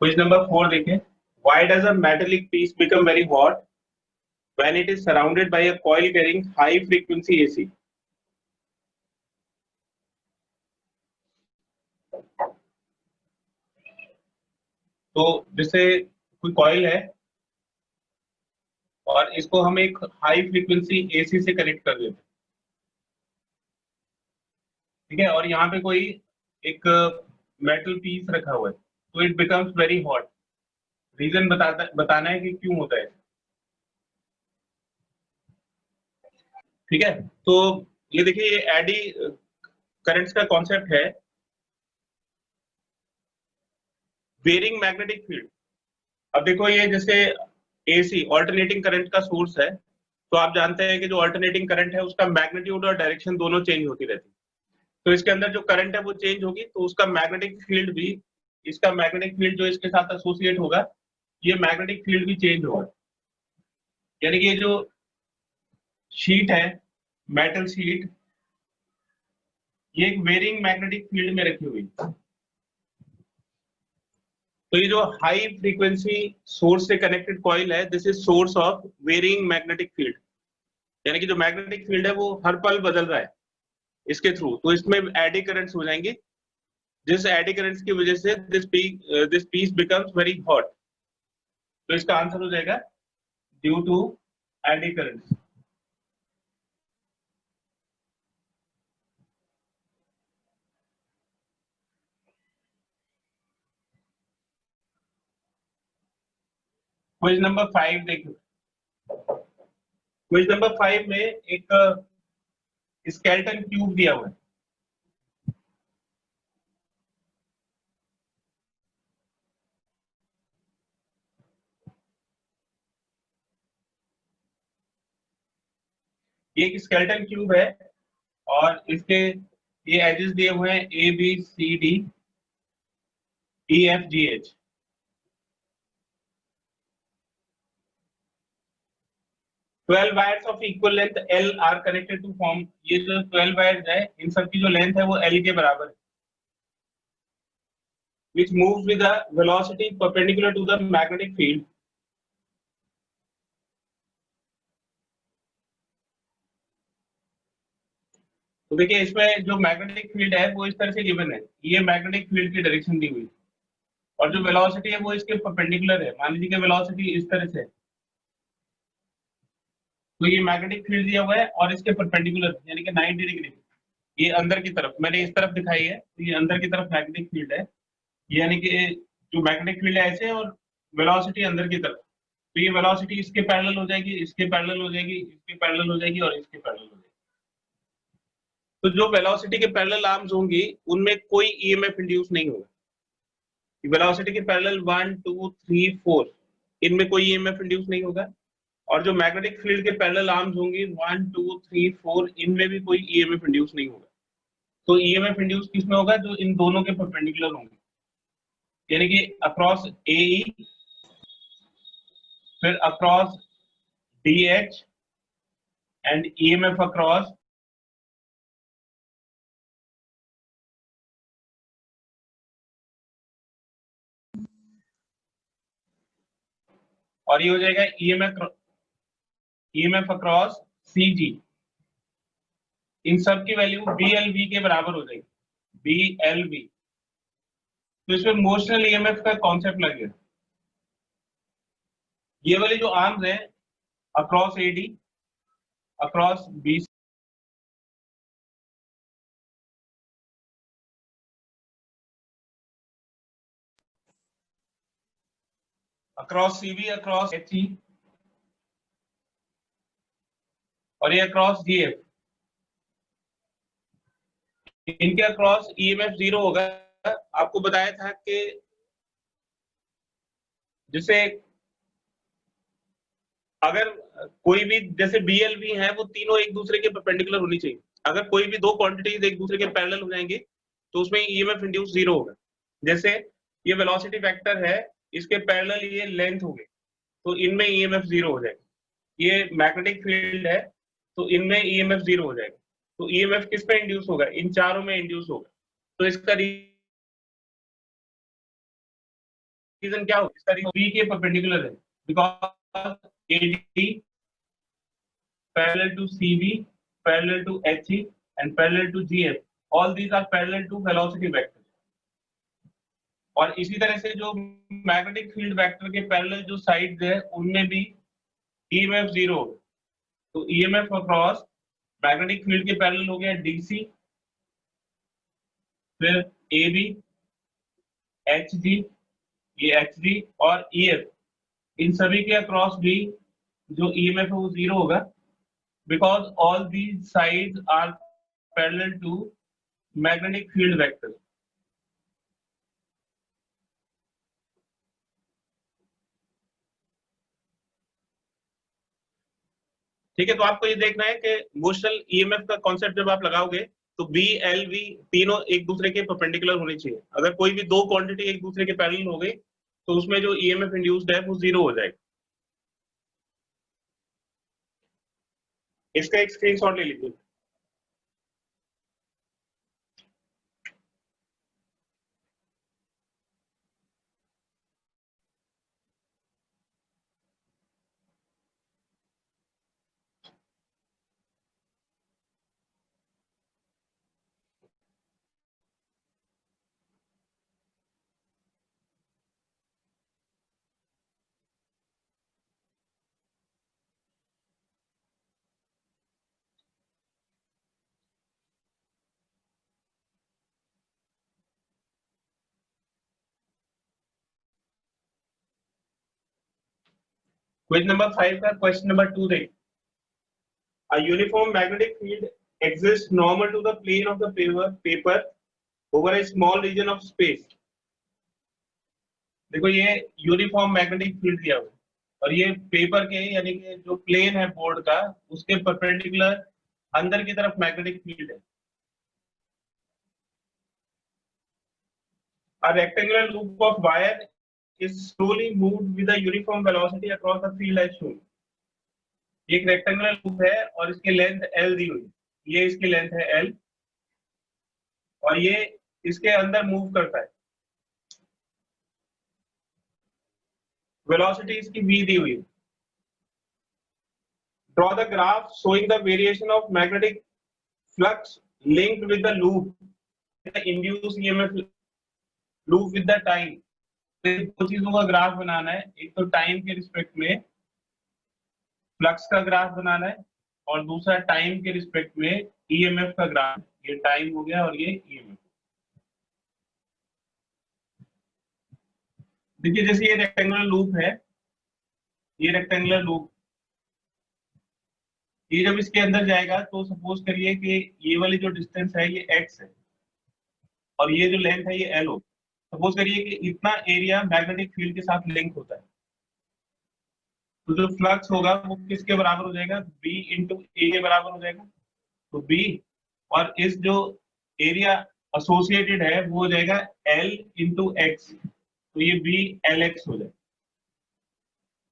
Question number 4 देखें। Why does a metallic piece become very hot when it is surrounded by a coil carrying high frequency AC? तो जैसे कोई coil है और इसको हम एक हाई फ्रीक्वेंसी एसी से कनेक्ट कर देते हैं, ठीक है, और यहाँ पे कोई एक मेटल पीस रखा हुआ है, तो it becomes very hot. Reason बताना है कि क्यों होता है, ठीक है। तो ये देखिए, ये एडी करंट्स का कॉन्सेप्ट है। वेरिंग मैग्नेटिक फील्ड, अब देखो ये जैसे एसी ऑल्टरनेटिंग करंट का सोर्स है, तो आप जानते हैं कि जो ऑल्टरनेटिंग करंट है उसका मैग्नीट्यूड और डायरेक्शन दोनों चेंज होती रहती है। तो इसके अंदर जो करंट है वो चेंज होगी, तो उसका मैग्नेटिक फील्ड भी, इसका मैग्नेटिक फील्ड जो इसके साथ एसोसिएट होगा, ये मैग्नेटिक फील्ड भी चेंज होगा। यानी कि ये जो शीट है, मेटल शीट, ये एक वेरिंग मैग्नेटिक फील्ड में रखी हुई है। तो ये जो हाई फ्रीक्वेंसी सोर्स से कनेक्टेड कॉइल है, this is source of varying magnetic field. यानी कि जो मैग्नेटिक फील्ड है वो हर पल बदल रहा है इसके थ्रू, तो इसमें एडी करंट्स हो जाएंगे, जिस एडी करंट्स की वजह से this piece becomes very hot. तो इसका आंसर हो जाएगा due to eddy currents. Question number 5 देखिए। क्वेश्चन नंबर 5 में एक स्केलेटन क्यूब दिया हुआ है। ये एक स्केलेटन क्यूब है और इसके ये एजेस दिए हुए हैं A B C D E F G H. Twelve wires of equal length L are connected to form, ये जो 12 वायर्स है इन सब की जो लेंथ है वो एल के बराबर है, which moves with a velocity perpendicular to the magnetic field. तो देखिए इसमें जो मैग्नेटिक फील्ड है वो इस तरह से गिवन है, ये मैग्नेटिक फील्ड की डायरेक्शन दी हुई, और जो वेलोसिटी है वो इसके परपेंडिकुलर है। मान लीजिए कि वेलोसिटी इस तरह से है, तो ये मैग्नेटिक फील्ड दिया हुआ है और इसके परपेंडिकुलर यानी कि 90 डिग्री, ये अंदर की तरफ, मैंने इस तरफ दिखाई है, तो ये अंदर की तरफ मैग्नेटिक फील्ड है, यानी कि जो मैग्नेटिक फील्ड है ऐसे, और वेलोसिटी अंदर की तरफ, तो ये वेलोसिटी इसके पैरेलल हो जाएगी, इसके पैरेलल हो जाएगी, इसके पैरेलल हो जाएगी और इसके पैरेलल हो जाएगी। तो जो वेलोसिटी के पैरेलल आर्म्स होंगी उनमें कोई ईएमएफ इंड्यूस नहीं होगा। वेलोसिटी के पैरेलल 1 2 3 4 इनमें कोई ईएमएफ इंड्यूस नहीं होगा, और जो मैग्नेटिक फील्ड के पैरेलल आर्म्स होंगी 1 2 3 4 इनमें भी कोई ईएमएफ इंड्यूस नहीं होगा। तो ईएमएफ इंड्यूस किसमें होगा? जो इन दोनों के परपेंडिकुलर होंगे, यानी कि अक्रॉस एई, फिर across DH and EMF across और ये हो जाएगा ईएमएफ अक्रॉस सीजी। इन सब की वैल्यू बीएलवी के बराबर हो जाएगी, बीएलवी। तो इसमें मोशनल ईएमएफ का कॉन्सेप्ट लगेगा। ये वाले जो आर्म्स हैं across AD, across B, across CB, across HE, और ये अक्रॉस जीएफ, इनके अक्रॉस ईएमएफ 0 होगा। आपको बताया था कि जैसे अगर कोई भी, जैसे बीएलवी है वो तीनों एक दूसरे के परपेंडिकुलर होनी चाहिए। अगर कोई भी दो क्वांटिटीज एक दूसरे के पैरेलल हो जाएंगे तो उसमें ईएमएफ इंड्यूस 0 होगा। जैसे ये वेलोसिटी वेक्टर है, इसके पैरेलल ये लेंथ होगी, तो इनमें ईएमएफ 0 हो जाएगा। ये मैग्नेटिक फील्ड है, तो इनमें ईएमएफ 0 हो जाएगा। तो ईएमएफ किस पे इंड्यूस होगा? इन चारों में इंड्यूस होगा। तो इसका रीजन क्या हो, इसका रीजन बी के परपेंडिकुलर है, because AD parallel to CB, parallel to HE and parallel to GF, all these are parallel to velocity vector. और इसी तरह से जो मैग्नेटिक फील्ड वेक्टर के पैरेलल जो साइड्स है उनमें भी ईएमएफ जीरो, तो ईएमएफ अक्रॉस मैग्नेटिक फील्ड के पैरेलल हो गया डीसी, फिर ए बी, एच जी, ये एच जी और ई एफ, इन सभी के अक्रॉस भी जो ईएमएफ है वो जीरो होगा, because all these sides are parallel to magnetic field vector. ठीक है, तो आपको ये देखना है कि मोशनल ईएमएफ का कॉन्सेप्ट जब आप लगाओगे तो बी एल वी तीनों एक दूसरे के परपेंडिकुलर होने चाहिए। अगर कोई भी दो क्वांटिटी एक दूसरे के पैरेलल हो गई तो उसमें जो ईएमएफ इंड्यूस्ड है वो जीरो हो जाएगा। इसका एक स्क्रीनशॉट ले लीजिए। क्वेश्चन नंबर 5 का क्वेश्चन नंबर 2 देख। A uniform magnetic field exists normal to the plane of the paper over a small region of space। देखो ये यूनिफॉर्म मैग्नेटिक फील्ड दिया हुआ है और ये पेपर के यानी कि जो प्लेन है बोर्ड का उसके परपेंडिकुलर अंदर की तरफ मैग्नेटिक फील्ड है। A rectangular loop of wire is slowly moved with a uniform velocity across the field as shown। एक रेक्टेंगुलर लूप है और इसकी लेंथ L दी हुई है, ये इसकी लेंथ है L और ये इसके अंदर मूव करता है, वेलोसिटी इसकी v दी हुई है। Draw the graph showing the variation of magnetic flux linked with the loop, the induced EMF loop with the time। दो चीजों का ग्राफ बनाना है, एक तो टाइम के रिस्पेक्ट में फ्लक्स का ग्राफ बनाना है और दूसरा टाइम के रिस्पेक्ट में ईएमएफ का ग्राफ। ये टाइम हो गया और ये ईएमएफ। देखिए जैसे ये रेक्टेंगुलर लूप है, ये रेक्टेंगुलर लूप, ये जब इसके अंदर जाएगा तो सपोज करिए कि ये वाली जो डिस्टेंस है ये x है और ये जो लेंथ है ये l हो। सपोज करिए कि इतना एरिया मैग्नेटिक फील्ड के साथ लिंक होता है, तो जो फ्लक्स होगा वो किसके बराबर हो जाएगा, b इंटू ए के बराबर हो जाएगा। तो b और इस जो एरिया एसोसिएटेड है वो हो जाएगा l इंटू एक्स, तो ये b lx हो जाएगा।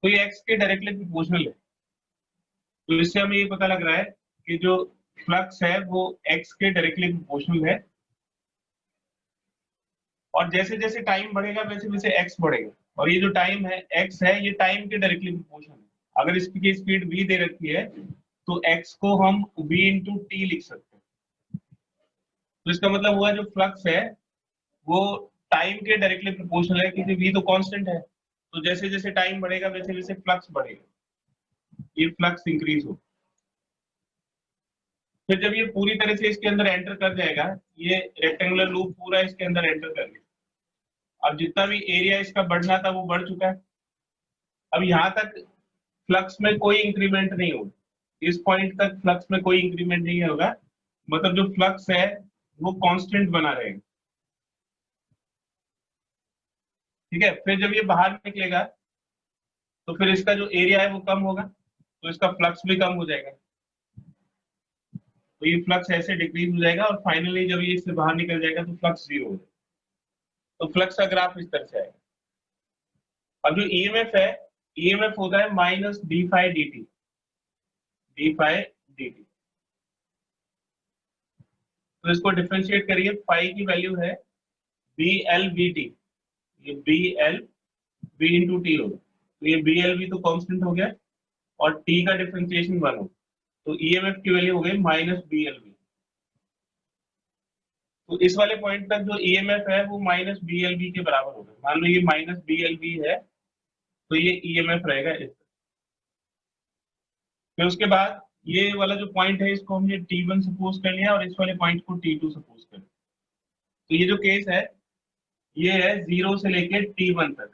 तो ये x के डायरेक्टली प्रोपोर्शनल है, तो इससे हमें ये पता लग रहा है कि जो फ्लक्स है वो x के डायरेक्टली प्रोपोर्शनल है और जैसे जैसे टाइम बढ़ेगा वैसे वैसे x बढ़ेगा और ये जो टाइम है x है ये टाइम के डायरेक्टली प्रोपोर्शनल है। अगर इसकी स्पीड v दे रखी है तो x को हम v इंटू टी लिख सकते हैं। तो इसका मतलब हुआ जो फ्लक्स है वो टाइम के डायरेक्टली प्रोपोर्शनल है क्योंकि v तो कांस्टेंट है, तो जैसे जैसे टाइम बढ़ेगा वैसे वैसे फ्लक्स बढ़ेगा, ये फ्लक्स इंक्रीज हो। फिर जब ये पूरी तरह से इसके अंदर एंटर कर जाएगा, ये रेक्टेंगुलर लूप पूरा इसके अंदर एंटर कर गया, अब जितना भी एरिया इसका बढ़ना था वो बढ़ चुका है। अब यहाँ तक फ्लक्स में कोई इंक्रीमेंट नहीं होगा, इस पॉइंट तक फ्लक्स में कोई इंक्रीमेंट नहीं होगा, मतलब जो फ्लक्स है वो कांस्टेंट बना रहेगा। ठीक है, फिर जब ये बाहर निकलेगा तो फिर इसका जो एरिया है वो कम होगा, तो इसका फ्लक्स भी कम हो जाएगा, तो ये फ्लक्स ऐसे डिक्रीज हो जाएगा और फाइनली जब ये इससे बाहर निकल जाएगा तो फ्लक्स जीरो हो जाएगा। तो फ्लक्स का ग्राफ इस तरह से आएगा। अब जो ईएमएफ है, ईएमएफ होता है minus d phi d t, d phi d t. तो इसको डिफरेंशिएट करिए, फाई की वैल्यू है बी एल बी टी, ये B L B into T होगा, तो ये बी एल बी तो कांस्टेंट हो गया और टी का डिफरेंशिएशन 1 हो, तो ईएमएफ की वैल्यू हो गई माइनस बी एल बी। तो इस वाले पॉइंट तक जो ईएमएफ है वो माइनस बी एल बी के बराबर होगा। मान लो ये माइनस बी एल बी है, तो ये ईएमएफ रहेगा इस। फिर उसके बाद ये वाला जो पॉइंट है इसको हमने T1 सपोज कर लिया और इस वाले पॉइंट को T2 सपोज कर लिया। तो ये जो केस है ये है 0 से लेके T1 तक।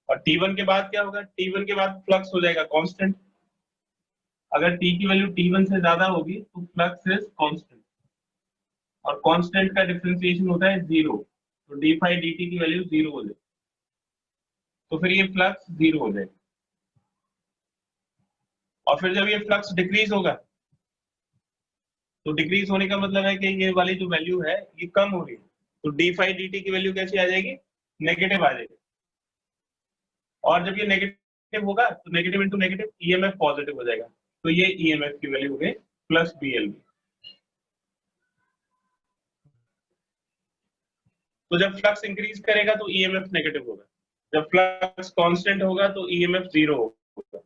और T1 के बाद क्या होगा? T1 के बाद फ्लक्स हो जाएगा कांस्टेंट। अगर T की वैल्यू T1 से ज्यादा होगी तो फ्लक्स इज कांस्टेंट, और कांस्टेंट का डिफरेंशिएशन होता है 0, तो डी फाई डी टी की वैल्यू 0 हो जाएगी, तो फिर ये फ्लक्स 0 हो जाएगा। और फिर जब ये फ्लक्स डिक्रीज होगा, तो डिक्रीज होने का मतलब है कि ये वाली जो वैल्यू है ये कम हो रही है, तो डी फाई डी टी की वैल्यू कैसी आ जाएगी? नेगेटिव आ जाएगी। और जब ये नेगेटिव होगा तो negative into negative EMF positive हो जाएगा, तो ये ईएमएफ की वैल्यू हो गई प्लस बीएलबी। तो जब फ्लक्स इंक्रीज करेगा तो ईएमएफ नेगेटिव होगा, जब फ्लक्स कांस्टेंट होगा तो ईएमएफ 0 होगा,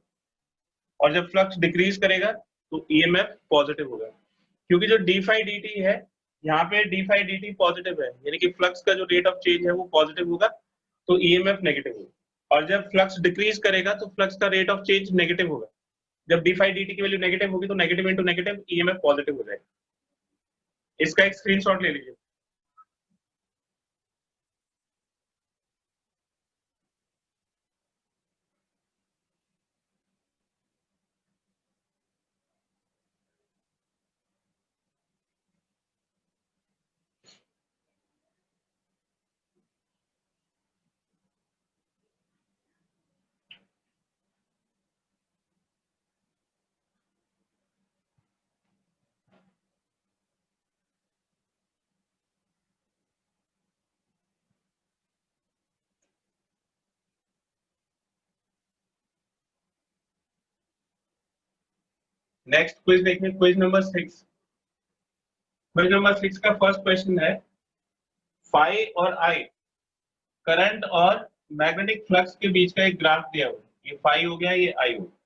और जब फ्लक्स डिक्रीज करेगा तो ईएमएफ पॉजिटिव होगा। क्योंकि जो डी फाई डी टी है यहाँ पे d phi d t positive है, यानी कि फ्लक्स का जो रेट ऑफ चेंज है वो पॉजिटिव होगा, तो ईएमएफ नेगेटिव होगा। और जब फ्लक्स डिक्रीज करेगा तो फ्लक्स का रेट ऑफ चेंज नेगेटिव होगा। जब डी फाई डी टी की वैल्यू नेगेटिव होगी तो negative into negative EMF positive हो जाएगा। इसका एक स्क्रीनशॉट ले लीजिए। नेक्स्ट क्विज देखिए, क्विज नंबर 6। क्विज नंबर 6 का फर्स्ट क्वेश्चन है, फाई और आई करंट और मैग्नेटिक फ्लक्स के बीच का एक ग्राफ दिया हुआ है। ये फाई हो गया, ये आई हो गया।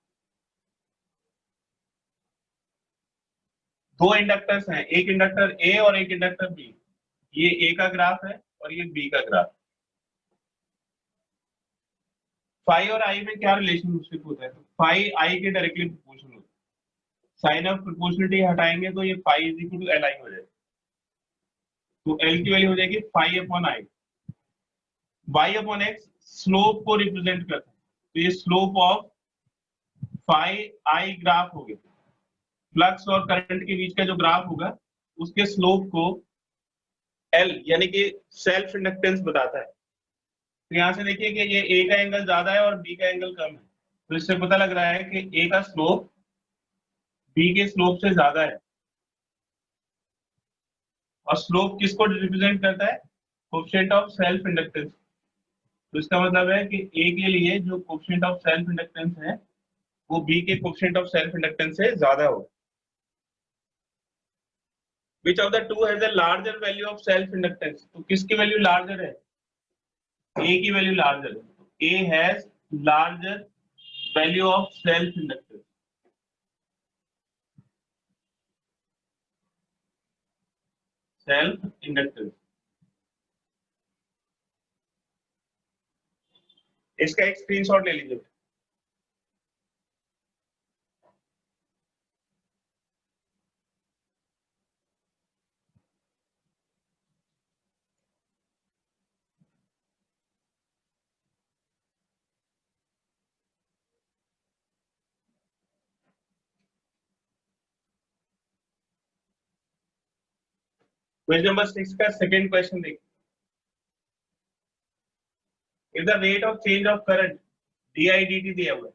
दो इंडक्टर्स हैं, एक इंडक्टर ए और एक इंडक्टर बी। ये ए का ग्राफ है और ये बी का ग्राफ। फाई और आई में क्या रिलेशनशिप होता है? तो फाई आई के डायरेक्टली प्रोपोर्शनल होता है। साइन ऑफ प्रोपोर्शनलिटी हटाएंगे तो ये phi is equal to L I हो जाएगा, तो एल की वैल्यू हो जाएगी phi upon I. Y upon X slope को रिप्रेजेंट करता है, तो ये slope of phi I graph हो गया। फ्लक्स और करंट के बीच का जो ग्राफ होगा उसके स्लोप को एल यानी कि सेल्फ इंडक्टेंस बताता है। तो यहां से देखिए कि ये ए का एंगल ज्यादा है और बी का एंगल कम है, तो इससे पता लग रहा है कि ए का स्लोप बी के स्लोप से ज्यादा है। और स्लोप किसको रिप्रेजेंट करता है? Coefficient of self inductance. तो इसका मतलब है कि ए के लिए जो कोएफिशिएंट ऑफ सेल्फ इंडक्टेंस है वो बी के कोएफिशिएंट ऑफ सेल्फ इंडक्टेंस से ज्यादा होगा। Which of the two has a larger value of self inductance? तो किसकी वैल्यू लार्जर है? ए की वैल्यू लार्जर है। A has larger value of self inductance. Self inductance, इसका एक स्क्रीनशॉट ले लीजिए। क्वेश्चन नंबर 6 का सेकंड क्वेश्चन देखिए। If the rate of change of current DI/dt दिया हुआ है,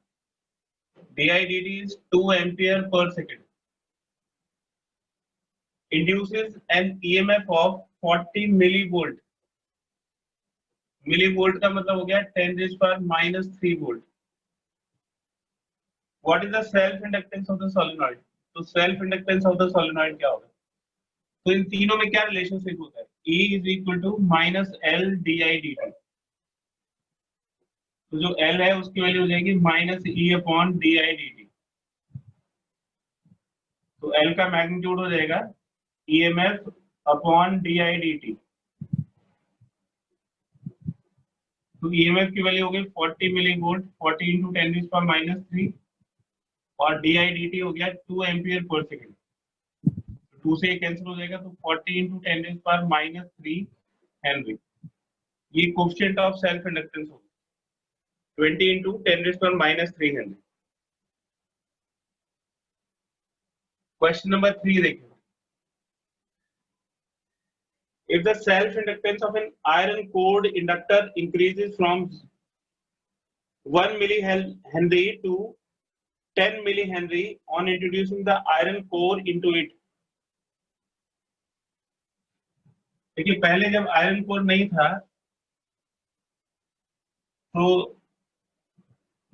DI/dt is 2 ampere per second, induces an EMF of 40 millivolt। Millivolt का मतलब हो गया 10⁻³ volt. What is the self inductance of the solenoid? तो self inductance of the solenoid क्या होगा? तो इन तीनों में क्या रिलेशनशिप होता है? E is equal to minus L d I d t. तो जो L है उसकी वैल्यू हो जाएगी -E/dI/dt। तो L का मैग्नीट्यूड हो जाएगा EMF/dI/dt। तो EMF की वैल्यू हो गई 40 मिलीवोल्ट, 40 × 10⁻³ और dI/dt हो गया 2 एम्पियर पर सेकेंड। 2 से कैंसिल हो जाएगा, तो 40 × 10⁻³ हेनरी। ये कोएफिशिएंट ऑफ सेल्फ इंडक्टेंस होगा 20 × 10⁻³ हेनरी। क्वेश्चन नंबर 3 देखिए, if the self inductance of an iron core inductor increases from 1 millihenry to 10 millihenry on introducing the iron core into it। देखिए पहले जब आयरन कोर नहीं था तो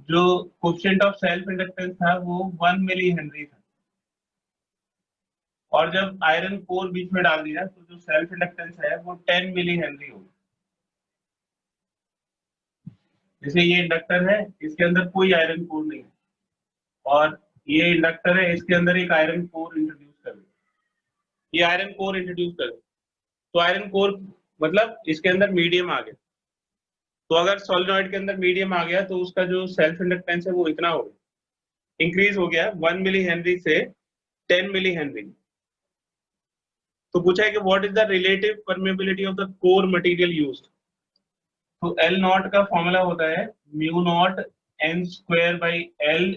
जो कोएफिशिएंट ऑफ सेल्फ इंडक्टेंस था वो 1 मिली हेनरी था, और जब आयरन कोर बीच में डाल दिया तो जो सेल्फ इंडक्टेंस है वो 10 मिली हेनरी होगी। जैसे ये इंडक्टर है, इसके अंदर कोई आयरन कोर नहीं है, और ये इंडक्टर है, इसके अंदर एक आयरन कोर इंट्रोड्यूस कर दे, ये आयरन कोर इंट्रोड्यूस कर दे, तो आयरन कोर मतलब इसके अंदर मीडियम आ गया। तो अगर सोलेनॉइड के अंदर मीडियम आ गया तो उसका जो सेल्फ इंडक्टेंस है वो इतना हो गया, इंक्रीज हो गया 1 मिली हेनरी से 10 मिली हेनरी। तो पूछा है कि what is the relative permeability of the core material used. तो L नॉट का फॉर्मूला होता है म्यू नॉट n²/L।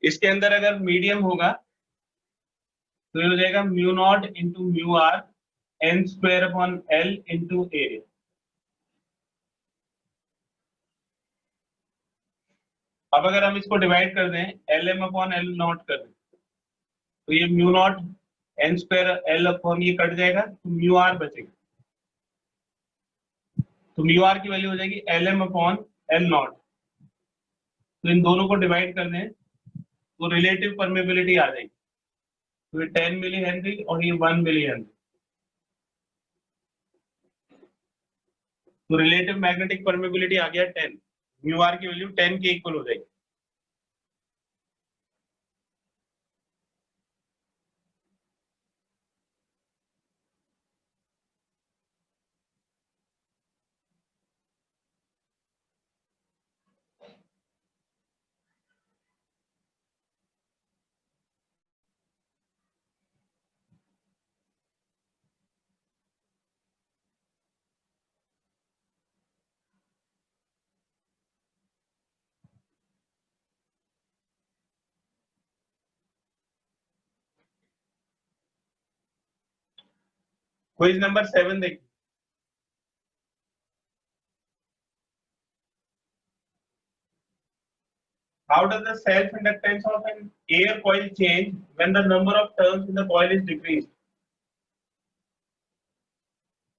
इसके अंदर अगर मीडियम होगा तो ये हो जाएगा mu naught into mu R n²/L into area. अब अगर हम इसको डिवाइड कर दें LM/L नॉट कर दें तो ये म्यू नॉट n²L/ ये कट जाएगा तो म्यू आर बचेगा। तो म्यू आर की वैल्यू हो जाएगी LM/L नॉट। तो इन दोनों को डिवाइड कर दें तो रिलेटिव परमेबिलिटी आ जाएगी। तो ये 10 मिली हेनरी और ये 1 मिली हेनरी। तो रिलेटिव मैग्नेटिक परमेबिलिटी आ गया 10, म्यू आर की वैल्यू 10 के इक्वल हो जाएगी। क्विज नंबर 7 देखिए, how does the self inductance of an air coil change when the number of turns in the coil is decreased।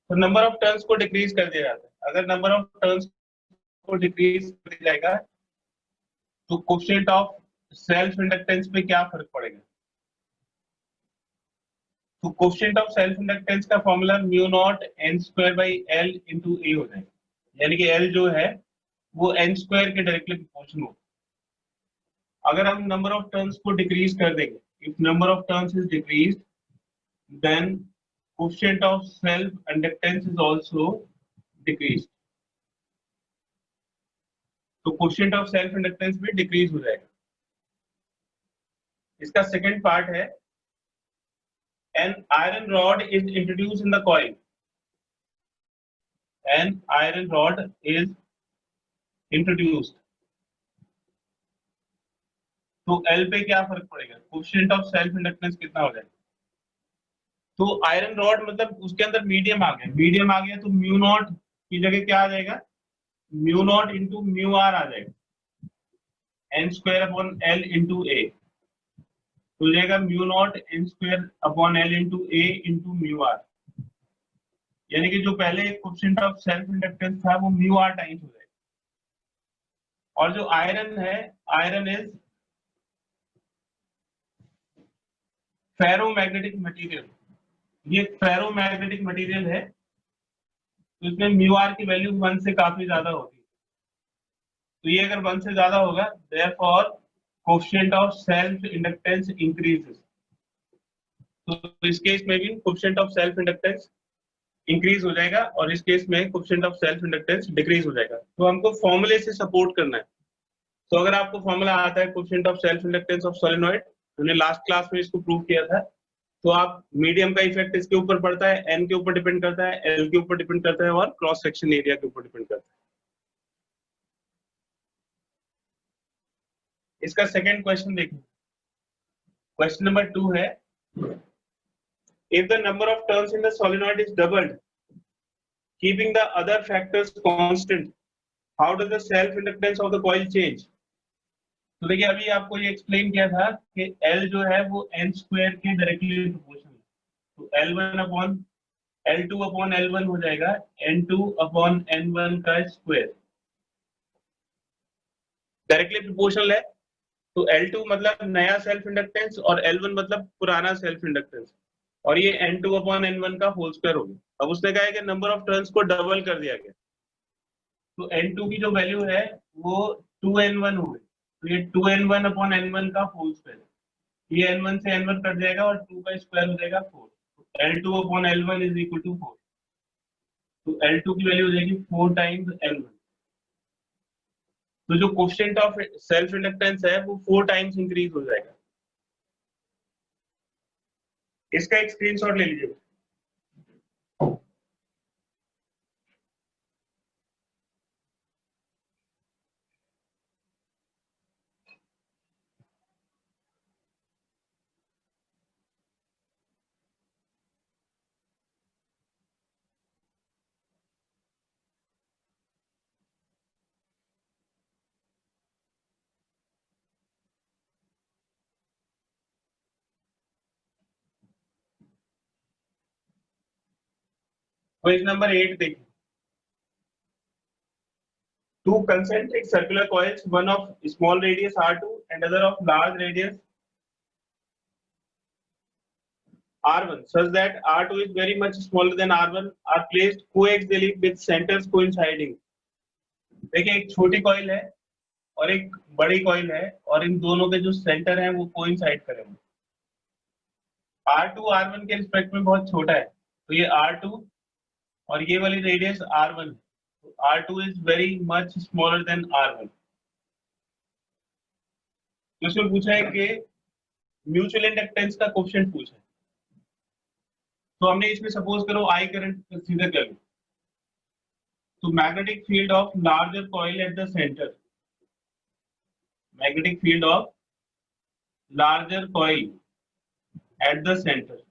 तो number of turns को decrease कर दिया जाता है। अगर नंबर ऑफ टर्न्स को डिक्रीज कर दिया जाएगा तो कोएफिशिएंट ऑफ सेल्फ इंडक्टेंस पे क्या फर्क पड़ेगा। तो कोएफिशिएंट ऑफ सेल्फ इंडक्टेंस का formula mu naught n²/L into A हो जाएगा, यानी कि L जो है वो n² के डायरेक्टली प्रोपोर्शनल होगा। अगर हम नंबर ऑफ टर्न्स को डिक्रीज कर देंगे, if number of turns is decreased then coefficient of self inductance is also decreased. तो कोएफिशिएंट ऑफ सेल्फ इंडक्टेंस भी डिक्रीज हो जाएगा। इसका सेकंड पार्ट है an iron rod is introduced in the coil। an iron rod is introduced, तो L पे क्या फर्क पड़ेगा, कोएफिशिएंट ऑफ सेल्फ इंडक्टेंस कितना हो जाएगा। तो आयरन रॉड मतलब उसके अंदर मीडियम आ गया, मीडियम आ गया तो म्यू नॉट की जगह क्या आ जाएगा, mu naught into mu r आ जाएगा, n²/L इंटू ए हो जाएगा mu naught n²/L into A into mu r. यानी कि जो पहले कोएफिशिएंट ऑफ सेल्फ इंडक्टेंस था वो म्यू आर टाइम्स हो जाएगा, और जो आयरन है, आयरन इज फेरोमैग्नेटिक मटेरियल, ये फेरोमैग्नेटिक मटेरियल है, तो इसमें म्यू आर की वैल्यू 1 से काफी ज्यादा होती है। तो ये अगर 1 से ज्यादा होगा, therefore coefficient of self inductance increases. तो इस केस में भी coefficient of self inductance increase हो जाएगा और इस केस में coefficient of self inductance decrease हो जाएगा। तो हमको फॉर्मूले से सपोर्ट करना है। तो अगर आपको फॉर्मूला आता है coefficient of self inductance of solenoid, हमने लास्ट क्लास में इसको प्रूव किया था, तो आप मीडियम का इफेक्ट इसके ऊपर पड़ता है, एन के ऊपर डिपेंड करता है, एल के ऊपर डिपेंड करता है और क्रॉस सेक्शन एरिया के ऊपर डिपेंड करता है। इसका सेकंड क्वेश्चन देखिए, क्वेश्चन नंबर 2 है, if the number of turns in the solenoid is doubled keeping the other factors constant, how does the self inductance of the coil change? तो देखिए अभी आपको ये एक्सप्लेन किया था कि L जो है वो n स्क्वायर के डायरेक्टली प्रोपोर्शनल है, तो L1 upon L2 upon L1 हो जाएगा N2 अपॉन N1 का स्क्वायर, डायरेक्टली प्रोपोर्शनल है। तो L2 मतलब नया सेल्फ इंडक्टेंस और L1 मतलब पुराना सेल्फ इंडक्टेंस, और ये N2 अपॉन N1 का होल स्क्वायर हो गया। अब उसने कहा है कि नंबर ऑफ टर्न्स को डबल कर दिया गया, तो N2 की जो वैल्यू है वो 2N1 हो गई, तो ये 2N1 अपॉन N1 का होल स्क्वायर, ये N1 से N1 कट जाएगा और 2 का स्क्वायर हो जाएगा 4, तो L2 upon L1 is equal to 4, तो L2 की वैल्यू हो जाएगी 4 टाइम्स L1। तो जो कोएफिशिएंट ऑफ सेल्फ इंडक्टेंस है वो 4 टाइम्स इंक्रीज हो जाएगा। इसका एक स्क्रीनशॉट ले लीजिए। क्वेश्चन नंबर 8 देखिए, two concentric circular coils, one of small radius R2 and other of large radius R1, such that R2 is very much smaller than R1, are placed coaxially with centers coinciding. देखिए एक छोटी coil है और एक बड़ी coil है और इन दोनों के जो सेंटर हैं वो कोइंसाइड करेंगे। R2 R1 के रिस्पेक्ट में बहुत छोटा है, तो ये R2 और ये वाली रेडियस R1 है, तो R2 is very much smaller than R1। तो इसमें पूछा है कि म्यूचुअल इंडक्टेंस का कोएफिशिएंट पूछा है, तो हमने इसमें सपोज करो आई करंट कंसीडर कर लो, तो magnetic field of larger coil at the centre, magnetic field of larger coil at the centre,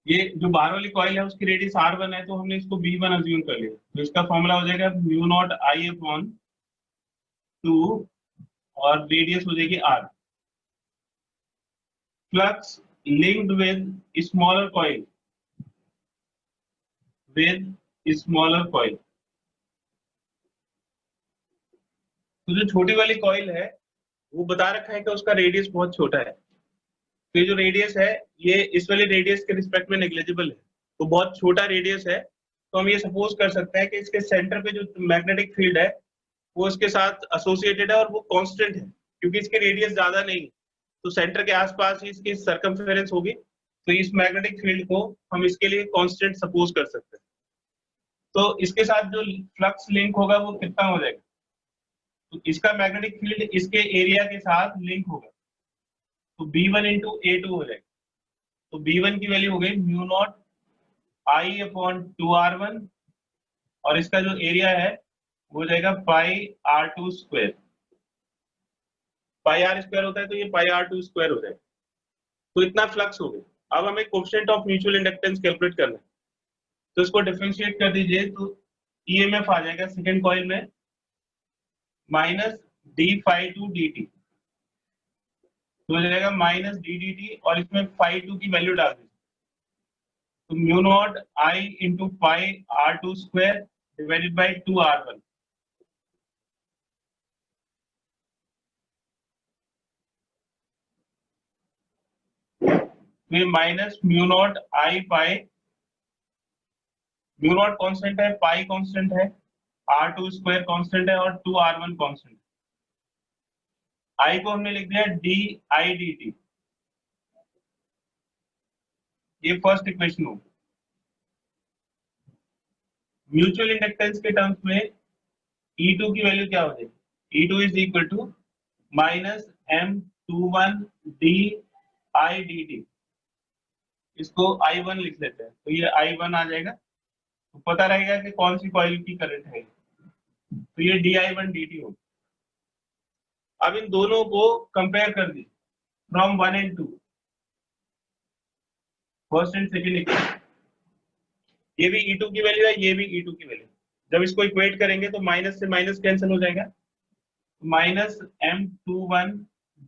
ये जो बाहर वाली कॉइल है उसकी रेडियस R1 है, तो हमने इसको B1 अज्यूम कर लिया, तो इसका फॉर्मूला हो जाएगा म्यू नॉट I अपॉन 2 और रेडियस हो जाएगी R। Flux linked with smaller coil, with smaller coil, तो जो छोटी वाली कॉइल है वो बता रखा है कि उसका रेडियस बहुत छोटा है, तो ये जो रेडियस है ये इस वाले रेडियस के रिस्पेक्ट में नेग्लिजिबल है, तो बहुत छोटा रेडियस है, तो हम ये सपोज कर सकते हैं कि इसके सेंटर पे जो मैग्नेटिक फील्ड है वो इसके साथ एसोसिएटेड है और वो कांस्टेंट है, क्योंकि इसकी रेडियस ज्यादा नहीं, तो सेंटर के आसपास ही इसकी सर्कमफेरेंस होगी, तो इस मैग्नेटिक फील्ड को हम इसके लिए कांस्टेंट सपोज कर सकते हैं। तो इसके साथ जो फ्लक्स लिंक होगा वो कितना हो जाएगा, तो इसका मैग्नेटिक फील्ड इसके एरिया के साथ लिंक होगा, तो B1 इंटू A2 हो जाएगा, तो B1 की वैल्यू हो गई mu naught I upon 2R1 और इसका जो एरिया है वो हो जाएगा पाई R2 स्क्वायर, पाई R स्क्वायर होता है तो ये पाई R2 स्क्वायर हो जाएगा, तो इतना फ्लक्स हो गया। अब हमें coefficient of mutual inductance calculate करना है, तो इसको डिफरेंशिएट कर दीजिए, तो EMF आ जाएगा सेकेंड कॉइल में माइनस d∅2 dt, तो हो जाएगा माइनस d/dt और इसमें ∅2 की वैल्यू डाल दीजिए, तो mu naught I into pi R2 square divided by 2R1। तो ये माइनस म्यू नॉट आई पाई, म्यू नॉट कांस्टेंट है, पाई कांस्टेंट है, R2 स्क्वायर कांस्टेंट है और 2R1 कांस्टेंट। आई को हमने लिख दिया डी आई डी टी, ये फर्स्ट इक्वेशन हो। म्यूचुअल इंडक्टेंस के टर्म्स में E2 की वैल्यू क्या हो जाएगी? E2 is equal to minus M21 d I d t, इसको I1 लिख लेते हैं, तो ये I1 आ जाएगा। तो पता रहेगा कि कौन सी कॉइल की करंट है, तो ये DI1 dt होगा। अब इन दोनों को कंपेयर कर दी from 1 and 2, first and second equation. ये भी E2 की वैल्यू है, ये भी E2 की वैल्यू। जब इसको इक्वेट करेंगे तो माइनस से माइनस कैंसिल हो जाएगा, minus M21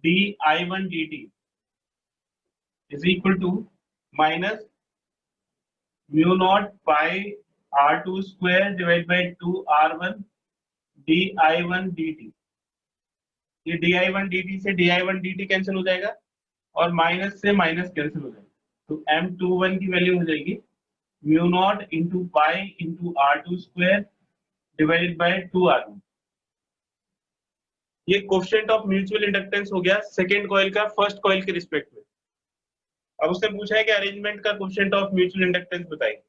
DI1 dt is equal to minus mu naught pi R2 square divide by 2R1 DI1 dt। ये DI1 dt से DI1 dt कैंसिल हो जाएगा और माइनस से माइनस कैंसिल हो जाएगा, तो M21 की वैल्यू हो जाएगी mu naught into pi into R2 square divided by 2R1। ये कोएफिशिएंट ऑफ म्यूचुअल इंडक्टेंस हो गया सेकेंड कॉइल का फर्स्ट कॉइल के रिस्पेक्ट में। अब उसने पूछा है कि अरेंजमेंट का कोएफिशिएंट ऑफ म्यूचुअल इंडक्टेंस बताइए।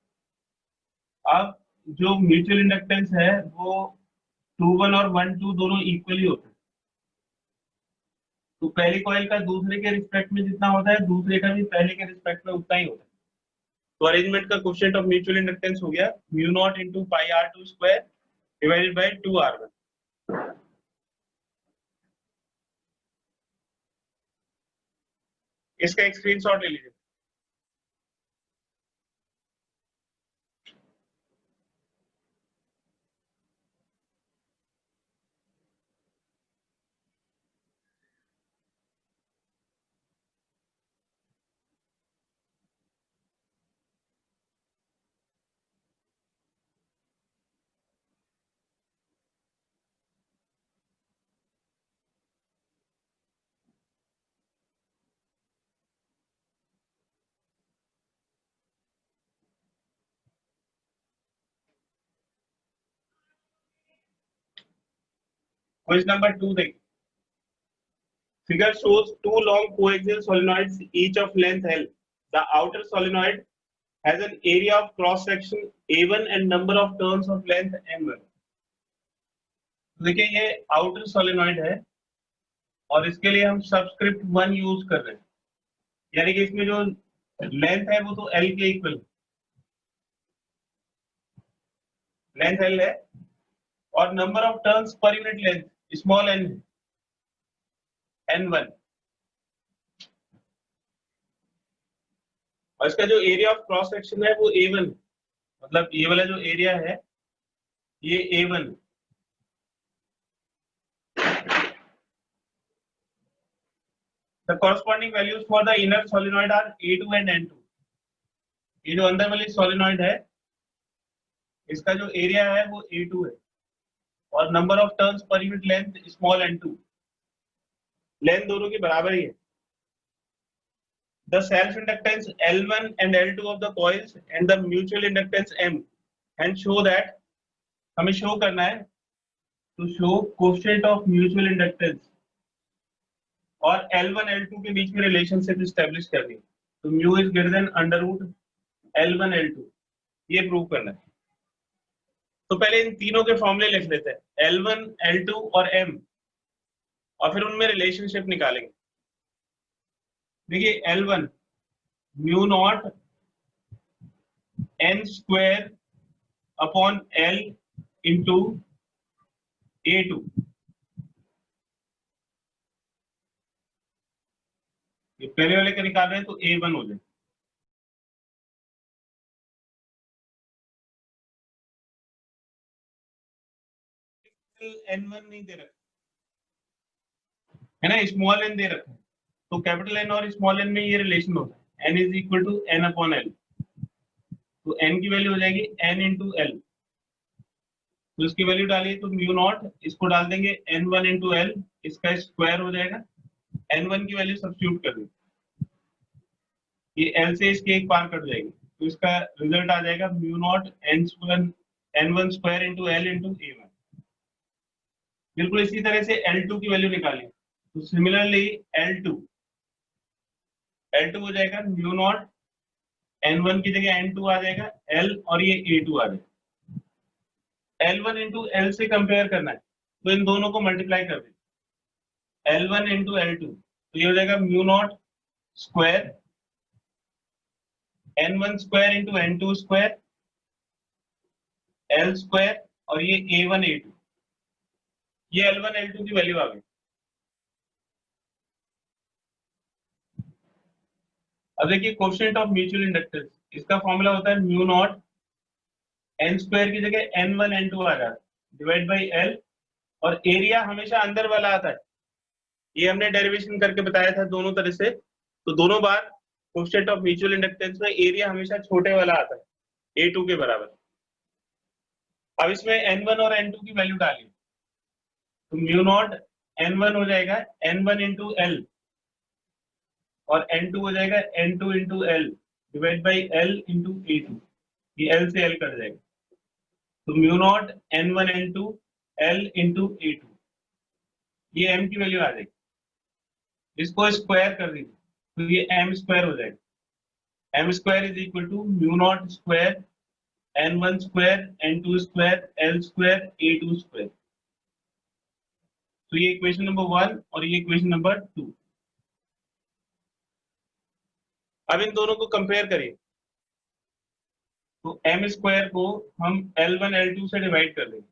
अब जो म्यूचुअल इंडक्टेंस है वो 2-1 और 1-2 दोनों इक्वली होते हैं, तो पहली कॉइल का दूसरे के रिस्पेक्ट में जितना होता है दूसरे का भी पहले के रिस्पेक्ट में उतना ही होता है। तो अरेंजमेंट का कोएफिशिएंट ऑफ म्यूचुअल इंडक्टेंस हो गया mu naught into pi R2 square divided by 2R1। इसका एक स्क्रीनशॉट ले लीजिए। क्वेश्चन नंबर 2 देखिए। Figure shows two long coaxial solenoids each of length L. The outer solenoid has an area of cross section A1 and number of turns of length M1. देखिए ये outer solenoid है और इसके लिए हम subscript 1 use कर रहे हैं, यानी कि इसमें जो लेंथ है वो तो L के इक्वल, लेंथ L है और number of turns per unit length small n है, N1। और इसका जो एरिया ऑफ क्रॉस सेक्शन है वो A1, मतलब ये वाला जो एरिया है ये A1। The corresponding values for the inner solenoid are A2 and N2। ये जो अंदर वाली सोलेनॉइड है इसका जो एरिया है वो A2 है और number of turns per unit length small n2। Length दोनों की बराबर ही है। The self inductance L1 and L2 of the coils and the mutual inductance M, and show that, हमें शो करना है तो show coefficient of mutual inductance और L1 L2 के बीच में रिलेशनशिप स्टैब्लिश करनी है, तो mu is greater than under root L1 L2, ये प्रूव करना है। तो पहले इन तीनों के फॉर्मूले लिख लेते हैं L1 L2 और M, और फिर उनमें रिलेशनशिप निकालेंगे। देखिए L1 mu naught n square upon L into A2, ये पहले वाले का निकाल रहे हैं तो A1 हो जाए। N1 नहीं दे रखा है ना, स्मॉल n दे रखा है, तो कैपिटल N और स्मॉल n में ये रिलेशन होता है n is equal to n upon L। तो n की वैल्यू हो जाएगी n इंटू L, तो इसकी वैल्यू डालिए तो म्यू नॉट, इसको डाल देंगे n1 इंटू L, इसका स्क्वायर हो जाएगा, n1 की वैल्यू सब्स्टिट्यूट कर देंगे। ये L से इसके एक पार कट जाएगी, तो इसका रिजल्ट आ जाएगा mu not N1 square into L into A1। बिल्कुल इसी तरह से L2 की वैल्यू निकालें, तो सिमिलरली L2 हो जाएगा म्यू नॉट N1 की जगह N2 आ जाएगा L, और ये A2 आ जाएगा। L1 इंटू L से कंपेयर करना है, तो इन दोनों को मल्टीप्लाई कर दें, L1 इंटू L2, तो ये हो जाएगा mu naught square N1 square into N2 square L square, और ये A1 A2, ये L1 L2 की वैल्यू आ गई। अब देखिए कोएफिशिएंट ऑफ म्यूचुअल इंडक्टेंस, इसका फॉर्मूला होता है म्यू नॉट N स्क्वायर की जगह N1 N2 आ जाता है डिवाइड बाई L, और एरिया हमेशा अंदर वाला आता है, ये हमने डेरिवेशन करके बताया था दोनों तरह से। तो दोनों बार कोएफिशिएंट ऑफ म्यूचुअल इंडक्टेंस में एरिया हमेशा छोटे वाला आता है, A2 के बराबर। अब इसमें N1 और N2 की वैल्यू डालिए, तो म्यू नॉट N1 हो जाएगा N1 इंटू L, और N2 हो जाएगा N2 into L divide by L into A2, ये L से L कट जाएगा, तो mu naught N1 N2 L into A2, ये M की वैल्यू आ जाएगी। इसको स्क्वायर कर दीजिए, तो ये M स्क्वायर हो जाएगा। M square is equal to mu naught square N1 square N2 square L square A2 square. तो ये इक्वेशन नंबर 1 और ये इक्वेशन नंबर 2। अब इन दोनों को कंपेयर करिए, तो M स्क्वायर को हम L1 L2 से डिवाइड कर देंगे,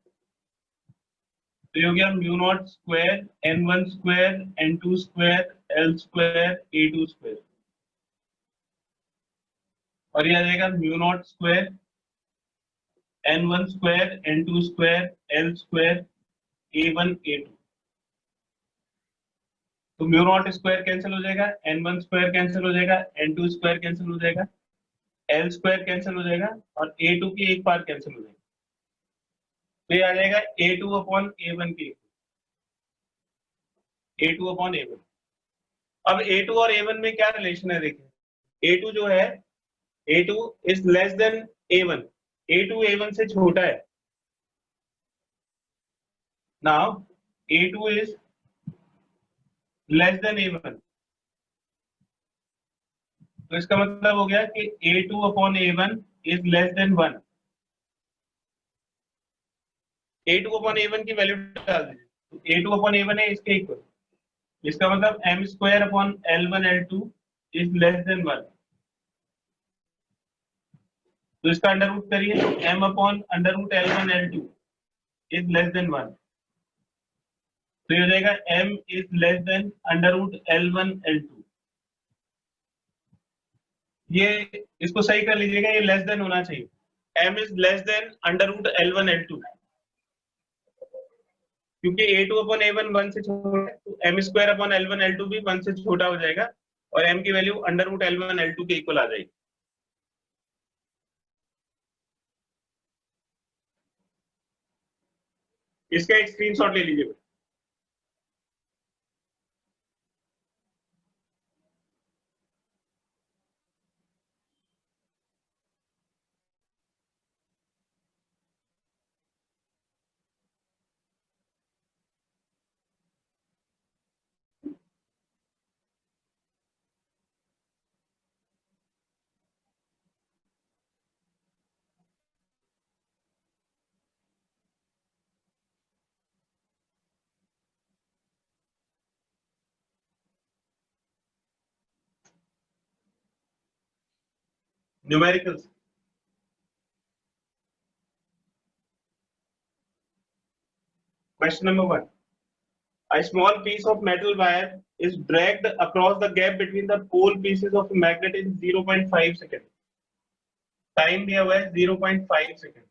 तो ये हो गया mu naught square N1 square N2 square L square A2 square, और ये आ जाएगा mu naught square N1 square N2 square L square A1 A2। तो म्यू नॉट स्क्वायर कैंसिल हो जाएगा, N1 स्क्वायर कैंसिल हो जाएगा, N2 स्क्वायर कैंसिल हो जाएगा, L स्क्वायर कैंसिल हो जाएगा, और A2 की एक बार कैंसिल हो जाएगा, तो ये आ जाएगा A2 अपॉन A1 की, A2 अपॉन A1। अब A2 और A1 में क्या रिलेशन है देखिए, A2 जो है A2 is less then A1, A2 A1 से छोटा है। Now A2 is less then A1, तो इसका मतलब हो गया कि A2 upon A1 is less than 1। A2 upon A1 की वैल्यू डाल दीजिए, तो A2 अपॉन A1 है इसके इक्वल, इसका मतलब M square upon L1 L2 is less than 1। तो इसका अंडर रूट करिए, M upon under root L1 L2 is less than 1, तो ये हो जाएगा M is less than under root L1 L2। ये इसको सही कर लीजिएगा, ये लेस देन होना चाहिए, M is less than under root L1 L2, क्योंकि A2 अपॉन A1 1 से छोटा है, तो M square upon L1 L2 भी 1 से छोटा हो जाएगा, और M की value under root L1 L2 के इक्वल आ जाएगी। इसका एक स्क्रीनशॉट ले लीजिए। Numericals, question number 1. A small piece of metal wire is dragged across the gap between the pole pieces of a magnet in 0.5 seconds. Time दिया हुआ है 0.5 seconds.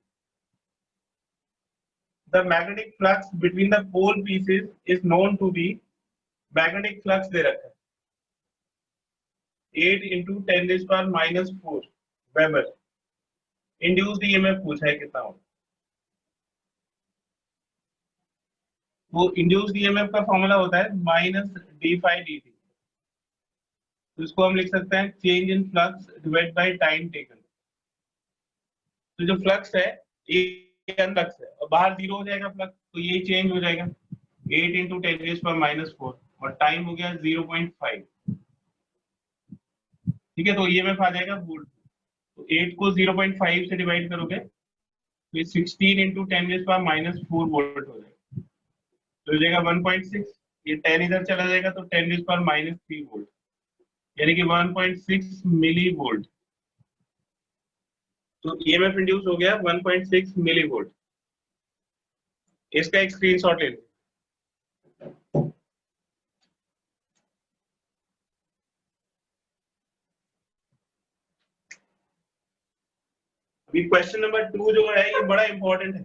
The magnetic flux between the pole pieces is known to be magnetic flux दे रखा है 8 into 10 raised power minus 4 Weber. Induced EMF पूछा है कितना हो, वो इंड्यूस्ड ईएमएफ का फॉर्मूला होता है minus d phi d t. तो इसको हम लिख सकते हैं change in flux divide by time taken. तो जो फ्लक्स है ये फ्लक्स है और बाहर 0 हो जाएगा फ्लक्स, तो ये चेंज हो जाएगा 8 × 10⁻⁴ और टाइम हो गया 0.5। ठीक है, तो ईएमएफ आ जाएगा वोल्ट। तो 8 को 0.5 से डिवाइड करोगे तो 16 × 10⁻⁴ वोल्ट हो जाएगा, तो हो जाएगा 1.6। ये 10 इधर चला जाएगा तो 10⁻³ वोल्ट, यानी कि 1.6 मिली वोल्ट। तो ईएमएफ इंड्यूस हो गया 1.6 मिली वोल्ट। इसका एक स्क्रीनशॉट ले लो। अभी क्वेश्चन नंबर 2 जो है ये बड़ा इंपॉर्टेंट है।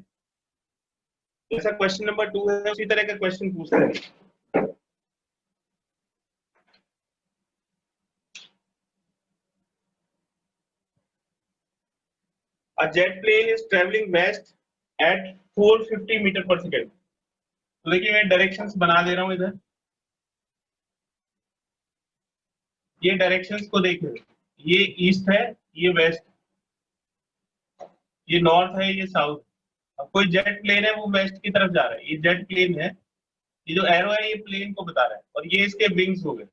जैसा क्वेश्चन नंबर 2 है उसी तरह का क्वेश्चन पूछते हैं। A jet plane is traveling west at 450 metre पर सेकेंड। तो देखिए मैं डायरेक्शंस बना दे रहा हूं इधर, ये डायरेक्शंस को देखिए, ये ईस्ट है, ये वेस्ट, ये नॉर्थ है, ये साउथ। अब कोई जेट प्लेन है वो वेस्ट की तरफ जा रहा है, ये जेट प्लेन है, ये जो एरो है ये प्लेन को बता रहा है और ये इसके विंग्स हो गए।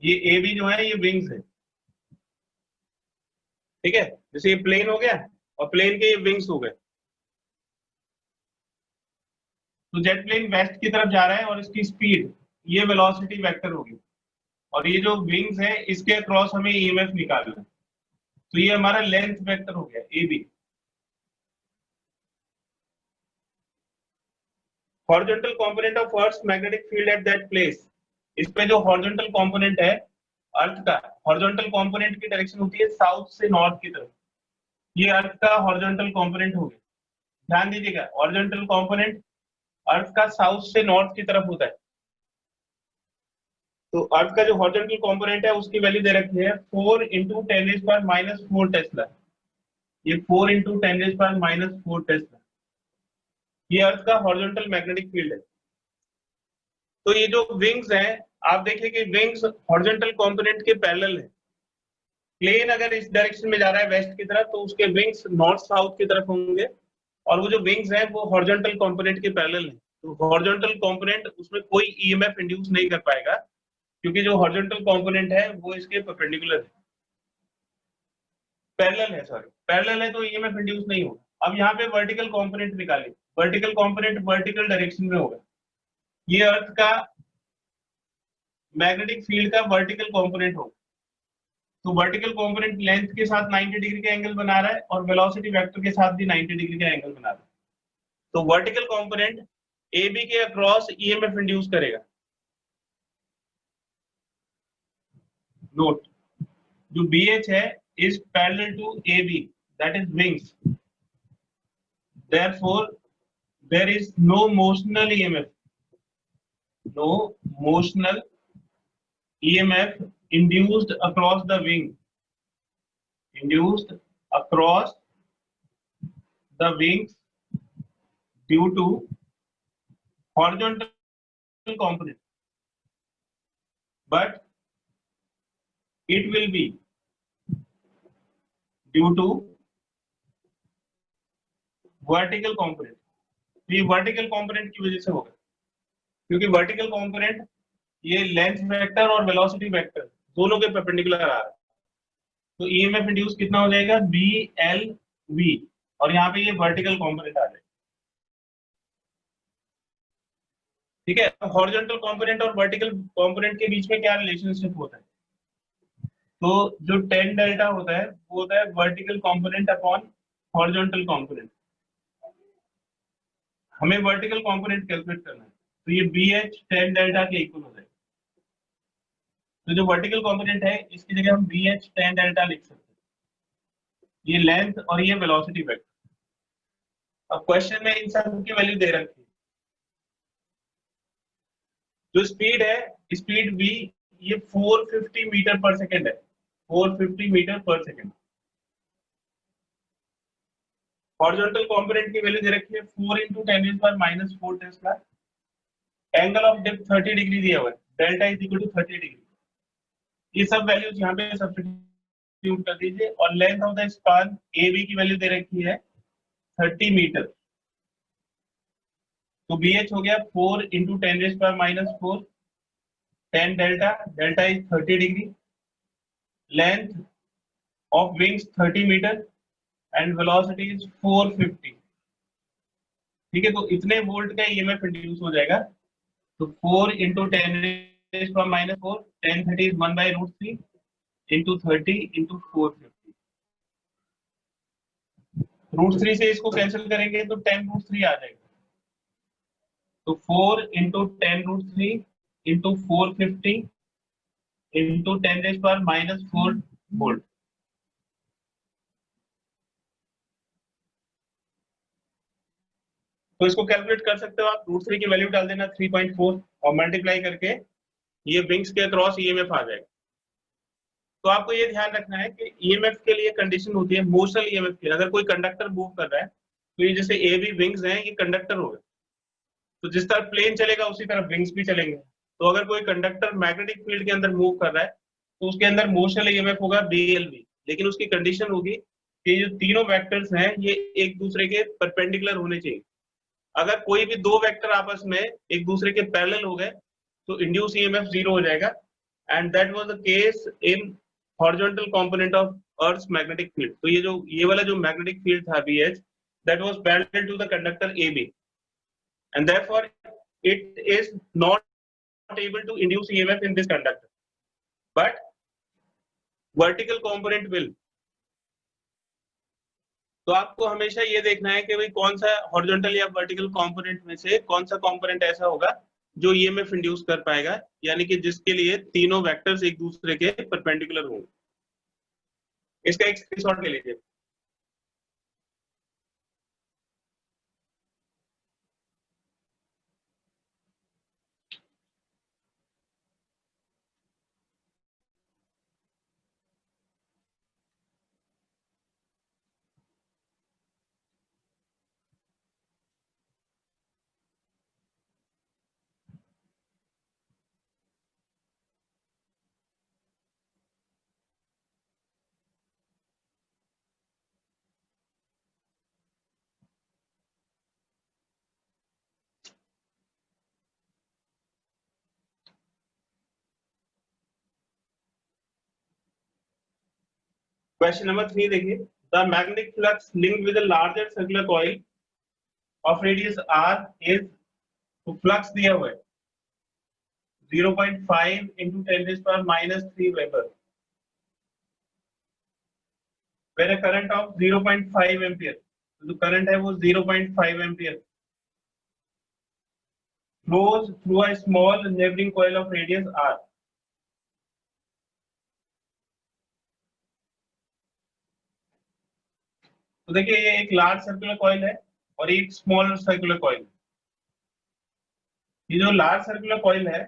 ये ए बी जो है ये विंग्स है, ठीक है। जैसे ये प्लेन हो गया और प्लेन के ये विंग्स हो गए, तो जेट प्लेन वेस्ट की तरफ जा रहा है और इसकी स्पीड ये वेलोसिटी वेक्टर होगी और ये जो विंग्स है इसके अक्रॉस हमें ईएमएफ निकालना है, तो ये हमारा लेंथ वेक्टर हो गया A B. Horizontal component of earth magnetic field at that place. इस पे जो हॉरिजॉन्टल कंपोनेंट है अर्थ का, हॉरिजॉन्टल कंपोनेंट की डायरेक्शन होती है साउथ से नॉर्थ की तरफ, ये अर्थ का हॉरिजॉन्टल कंपोनेंट हो गया। ध्यान दीजिएगा, हॉरिजॉन्टल कंपोनेंट अर्थ का साउथ से नॉर्थ की तरफ होता है। तो अर्थ का जो हॉरिजॉन्टल कंपोनेंट है उसकी वैल्यू दे रखी है 4 × 10⁻⁴ टेस्ला। ये 4 × 10⁻⁴ टेस्ला, ये अर्थ का हॉरिजॉन्टल मैग्नेटिक फील्ड है। तो ये जो विंग्स हैं आप देखिए कि विंग्स हॉरिजॉन्टल कंपोनेंट के पैरेलल है। प्लेन अगर इस डायरेक्शन में जा रहा है वेस्ट की तरफ तो उसके विंग्स नॉर्थ साउथ की तरफ होंगे और वो जो विंग्स हैं वो हॉरिजॉन्टल कंपोनेंट के पैरेलल है। तो हॉरिजॉन्टल कंपोनेंट उसमें कोई ईएमएफ इंड्यूस नहीं कर पाएगा क्योंकि जो हॉरिजॉन्टल कंपोनेंट है वो इसके परपेंडिकुलर है, पैरेलल है, सॉरी पैरेलल है, तो ईएमएफ इंड्यूस नहीं होगा। अब यहाँ पे वर्टिकल कंपोनेंट निकालिए, वर्टिकल कंपोनेंट वर्टिकल डायरेक्शन में होगा। ये अर्थ का मैग्नेटिक फील्ड का वर्टिकल कंपोनेंट होगा, तो वर्टिकल कंपोनेंट लेंथ के साथ 90 डिग्री का एंगल बना रहा है और वेलोसिटी वेक्टर के साथ भी 90 डिग्री का एंगल बना रहा है। तो वर्टिकल कंपोनेंट ए बी के अक्रॉस ईएमएफ इंड्यूस करेगा। नोट, जो BH है is parallel to AB, that is wings. Therefore, there is no motional EMF. No motional EMF induced across the wing. Induced across the wings due to horizontal component. But it will be due to vertical component. तो ये vertical component की वजह से होगा क्योंकि vertical component ये length vector और velocity vector दोनों के परपेंडिकुलर आ रहा है। तो ईएमएफ इंड्यूस कितना हो जाएगा BLV और यहाँ पे ये वर्टिकल कंपोनेंट आ जाएगा, ठीक है। हॉरिजॉन्टल कंपोनेंट और वर्टिकल कंपोनेंट के बीच में क्या रिलेशनशिप होता है? तो जो टेन डेल्टा होता है वो होता है vertical component upon horizontal component. हमें वर्टिकल कंपोनेंट कैलकुलेट करना है, तो ये BH टेन डेल्टा के इक्वल हो जाएगा। तो जो वर्टिकल कंपोनेंट है इसकी जगह हम BH टेन डेल्टा लिख सकते हैं, ये लेंथ और ये वेलोसिटी वेक्टर। अब क्वेश्चन में इन सब की वैल्यू दे रखी है। जो स्पीड है, स्पीड V ये 450 मीटर पर सेकेंड है, 450 मीटर पर सेकेंड। हॉरिजॉन्टल कंपोनेंट की वैल्यू दे रखी है 4 × 10⁻⁴ tesla. Angle of dip 30 degree दिया हुआ है, delta is equal to 30 degree. ये सब वैल्यूज यहाँ पे सब्स्टिट्यूट कर दीजिए और length of the span A B की वैल्यू दे रखी है 30 मीटर। तो बी एच हो गया 4 into 10⁻⁻⁴, 10 delta, delta is 30 degree, length of wings 30 metre and velocity is 450। ठीक है, तो इतने वोल्ट का ईएमएफ इंड्यूस हो जाएगा। तो 4 इंटू 10⁻⁴, 1030 इज 1/√3 इंटू 30 इंटू 450। √3 से इसको कैंसिल करेंगे तो 10√3 आ जाएगा। तो 4 इंटू 10√3 इंटू 450 इंटू 10⁻⁻⁴ वोल्ट। तो इसको कैलकुलेट कर सकते हो आप, √3 की वैल्यू डाल देना 3.4 और मल्टीप्लाई करके ये विंग्स के अक्रॉस ईएमएफ आ जाएगा। तो आपको ये ध्यान रखना है कि ईएमएफ के लिए कंडीशन होती है मोशनल ईएमएफ की। अगर कोई कंडक्टर मूव कर रहा है तो ये जैसे ए बी विंग्स हैं, ये कंडक्टर हो गए, तो जिस तरफ प्लेन चलेगा उसी तरफ विंग्स भी चलेंगे। तो अगर कोई कंडक्टर मैग्नेटिक फील्ड के अंदर मूव कर रहा है तो उसके अंदर मोशनल ईएमएफ होगा बीएलवी, लेकिन उसकी कंडीशन होगी कि जो तीनों वेक्टर्स हैं ये एक दूसरे के परपेंडिकुलर होने चाहिए। अगर कोई भी दो वेक्टर आपस में एक दूसरे के पैरेलल हो गए तो इंड्यूस ईएमएफ 0 हो जाएगा। And that was the case in horizontal component of earth's magnetic field. तो ये वाला जो मैग्नेटिक फील्ड था BH, that was parallel to the conductor AB and therefore it is not able to induce EMF in this conductor, but vertical component will। तो आपको हमेशा ये देखना है कि भाई कौन सा हॉरिजॉन्टल या वर्टिकल कंपोनेंट में से कौन सा कंपोनेंट ऐसा होगा जो EMF इंड्यूस कर पाएगा, यानी कि जिसके लिए तीनों वेक्टर्स एक दूसरे के परपेंडिकुलर होंगे। इसका एक स्क्रीनशॉट ले लीजिए। क्वेश्चन नंबर 3 देखिए, the magnetic flux linked with a larger circular coil of radius r is, तो फ्लक्स दिया हुआ है 0.5 into 10⁻³ weber, where a current of 0.5 ampere, तो जो करंट है वो 0.5 ampere flows through a small neighboring coil of radius r। तो देखिए ये एक लार्ज सर्कुलर कॉइल है और एक स्मॉल सर्कुलर कॉइल। ये जो लार्ज सर्कुलर कॉइल है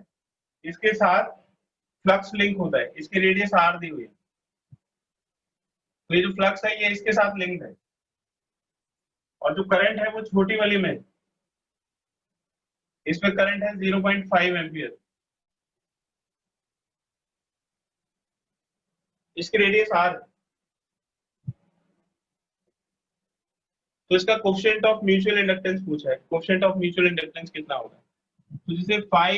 इसके साथ फ्लक्स लिंक होता है, इसकी रेडियस r दी हुई है। तो ये जो फ्लक्स है ये इसके साथ लिंक्ड है और जो करंट है वो छोटी वाली में, इसमें करंट है 0.5 एम्पियर, इसकी रेडियस r। तो इसका कोएफिशिएंट ऑफ म्यूचुअल इंडक्टेंस पूछा है, कोएफिशिएंट ऑफ म्यूचुअल इंडक्टेंस कितना होगा। तो जैसे फाई